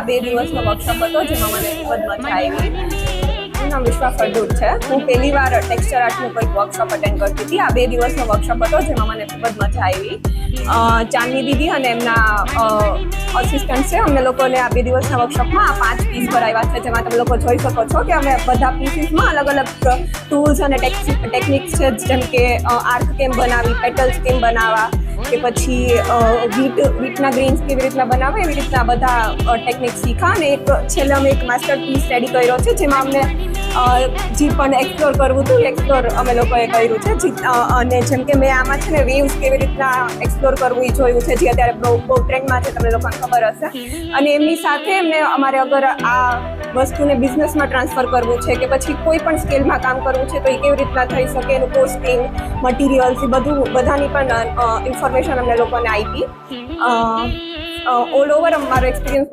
2 દિવસનો વર્કશોપ હતો જેમાં મને ખૂબ જ મજા આવી. મારું નામ વિશ્વા ફળદુત છે. હું પહેલી વાર ટેક્સચર આર્ટનું કોઈક વર્કશોપ અટેન્ડ કરતી હતી. આ 2 દિવસનો વર્કશોપ હતો જેમાં મને ખૂબ જ મજા આવી. ચાંદની દીદી અને એમના અસિસ્ટન્ટ છે, અમને લોકોને આ 2 દિવસના વર્કશોપમાં આ 5 પીસ કરાવ્યા છે, જેમાં તમે લોકો જોઈ શકો છો કે અમે બધા પીસીસમાં અલગ અલગ ટૂલ્સ અને ટેકનિક્સ છે, જેમ કે આર્ક કેમ બનાવી, પેટલ્સ કેમ બનાવવા, કે પછી વીટના ગ્રેન્સ કેવી રીતના બનાવે, એવી રીતના બધા ટેકનિક શીખા. અને છેલ્લે અમે એક માસ્ટર પીસ રેડી કર્યો છે, જેમાં અમને જે પણ એક્સપ્લોર કરવું હતું એક્સપ્લોર અમે લોકોએ કર્યું છે. અને જેમ કે મેં આમાં છે ને વેવ્સ કેવી રીતના એક્સપ્લોર કરવું એ જોયું છે, જે અત્યારે બહુ ટ્રેન્ડમાં છે, તમને લોકોને ખબર હશે. અને એમની સાથે અમારે અગર આ વસ્તુને બિઝનેસમાં ટ્રાન્સફર કરવું છે કે પછી કોઈ પણ સ્કેલમાં કામ કરવું છે તો એ કેવી રીતના થઈ શકે, એનું કોસ્ટિંગ, મટીરિયલ્સ, એ બધાની પણ ઇન્ફોર્મેશન અમને લોકોને આપી. ઓલ ઓવર અમારો એક્સપિરિયન્સ